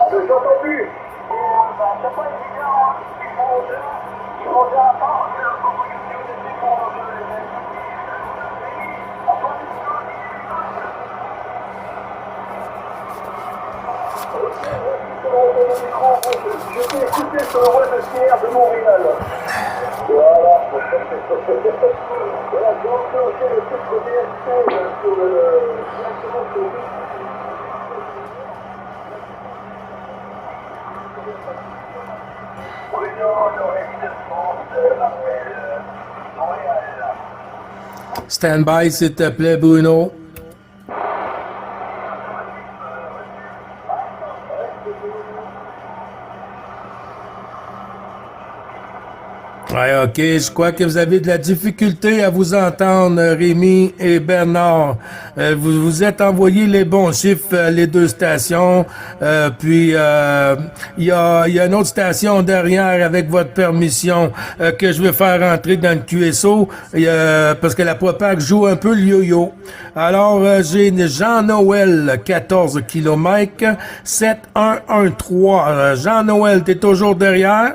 Ah, mais j'entends plus. C'est pas évident, hein. Il faut déjà attendre que la communauté de Je t'ai écouté sur le web de Montréal. Voilà. Voilà, j'ai enclenché le titre DSP sur le... directement sur le... Stand by, s'il te plaît, Bruno. Ouais, OK. Je crois que vous avez de la difficulté à vous entendre, Rémi et Bernard. Vous vous êtes envoyé les bons chiffres, les deux stations. Puis, il y a une autre station derrière, avec votre permission, que je vais faire rentrer dans le QSO, parce que la propague joue un peu le yo-yo. Alors, j'ai Jean-Noël, 14 km, 7113. Jean-Noël, t'es toujours derrière?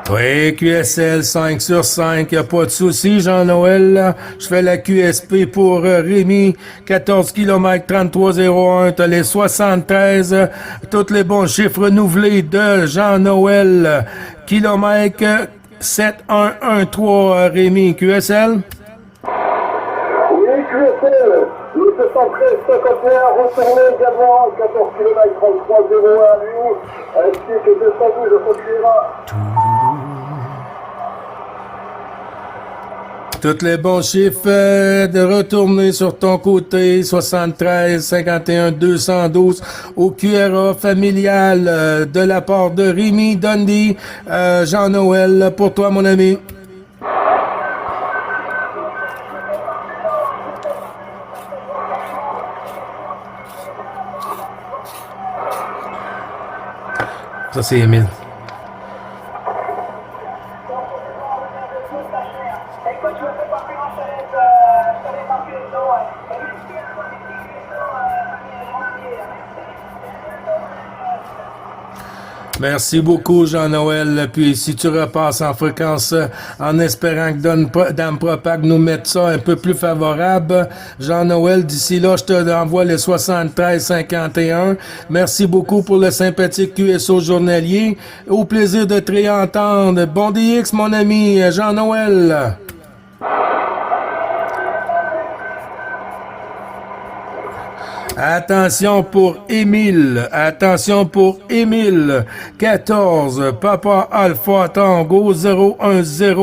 Oui, QSL 5 sur 5, y a pas de souci, Jean-Noël. Je fais la QSP pour Rémi, 14 km 3301, t'as les 73, tous les bons chiffres renouvelés de Jean-Noël, kilomètre 7113, Rémi, QSL. Oui, QSL, le 713 51, retourné également, 14 km 33 01 lui, ainsi que 212 Foxera. Tous les bons chiffres de retourner sur ton côté, 73 51 212 au QRA familial de la part de Rémi Dundee. Jean-Noël, pour toi, mon ami. Ça, c'est Émile. Merci beaucoup, Jean-Noël. Puis, si tu repasses en fréquence, en espérant que Dame Propag nous mette ça un peu plus favorable, Jean-Noël, d'ici là, je te envoie le 73-51. Merci beaucoup pour le sympathique QSO journalier. Au plaisir de te réentendre. Bon DX, mon ami, Jean-Noël. Attention pour Émile. Attention pour Émile. 14. Papa Alpha Tango 010.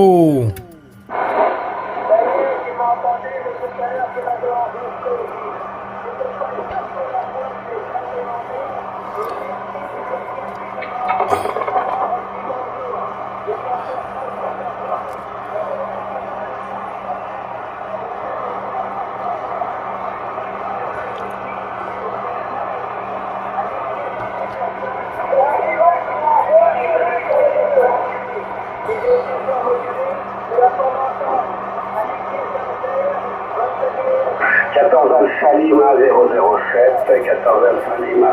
Lima 007, 14 Alpha Lima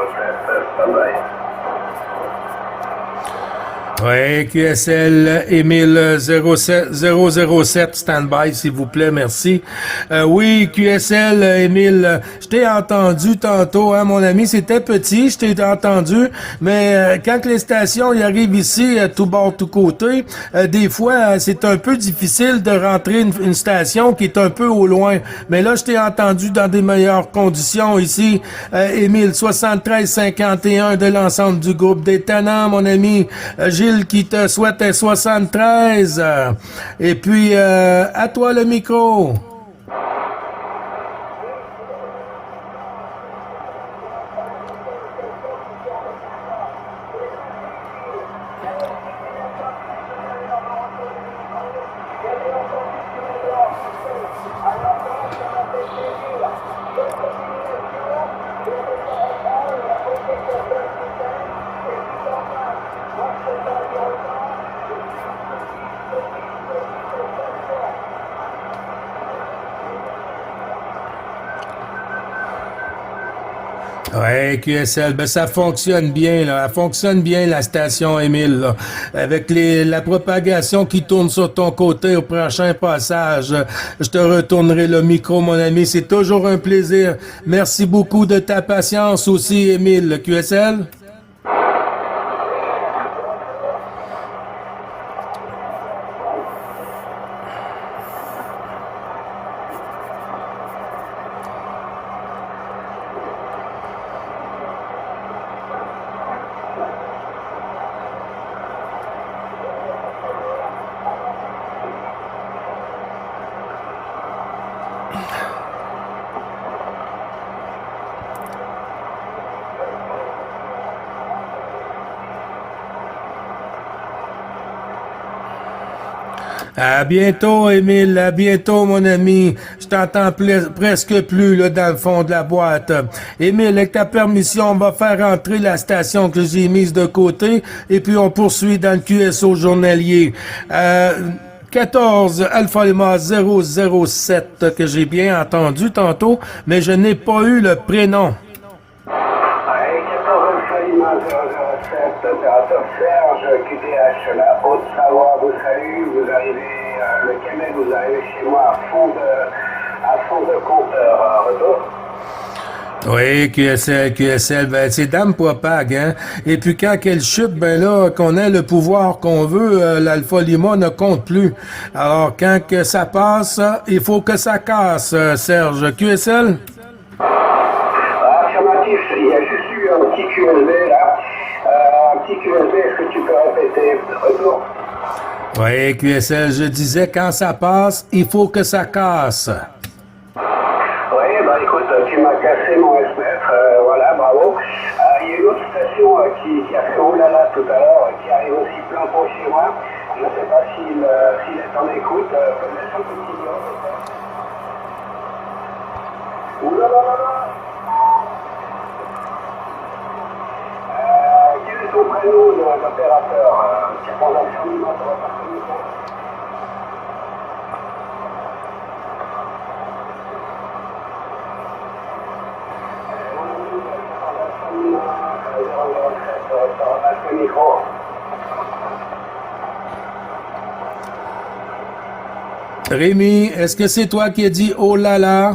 007, stand-by. Oui, QSL, Émile 007, stand-by, s'il vous plaît, merci. Oui, QSL, Émile, je t'ai entendu tantôt, hein, mon ami, c'était petit, je t'ai entendu, mais quand les stations y arrivent ici, tout bord, tout côté, des fois, c'est un peu difficile de rentrer une station qui est un peu au loin. Mais là, je t'ai entendu dans des meilleures conditions ici. Émile, 73-51 de l'ensemble du groupe des Tannants, mon ami. Gilles qui te souhaite un 73. Et puis, à toi le micro. Ouais, QSL, ben ça fonctionne bien, là. Elle fonctionne bien, la station, Émile, là. Avec la propagation qui tourne sur ton côté au prochain passage. Je te retournerai le micro, mon ami. C'est toujours un plaisir. Merci beaucoup de ta patience aussi, Émile. QSL? À bientôt, Émile. À bientôt, mon ami. Je t'entends presque plus là, dans le fond de la boîte. Émile, avec ta permission, on va faire entrer la station que j'ai mise de côté et puis on poursuit dans le QSO journalier. 14 Alpha Lima 007 que j'ai bien entendu tantôt, mais je n'ai pas eu le prénom. 14 Alpha Lima 007, opérateur Serge, QTH, la Haute-Savoie vous salue, vous arrivez, le Québec, vous arrivez chez moi à fond de compteur, retour. Oui, QSL, ben c'est Dame Propag, hein. Et puis quand qu'elle chute, ben là, qu'on ait le pouvoir qu'on veut, l'Alpha Lima ne compte plus. Alors quand que ça passe, il faut que ça casse, Serge. QSL? Affirmatif, il y a juste eu un petit QSB là. Un petit QSB, est-ce que tu peux répéter? Retour. Oui, QSL, je disais, quand ça passe, il faut que ça casse. Oui, bah écoute, tu m'as cassé mon SPF, voilà, bravo. Il y a une autre station qui a fait oh là là tout à l'heure, qui arrive aussi plein pot chez moi. Je ne sais pas s'il est en écoute, peut-être un petit peu. Ouh là là là là. Quel est ton prénom d'opérateur qui prend l'action du matin à partir de ça? Rémi, est-ce que c'est toi qui as dit oh là là?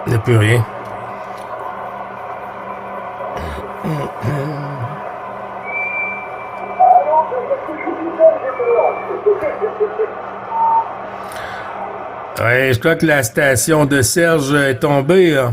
Il n'y a plus rien. Ouais, je crois que la station de Serge est tombée, là.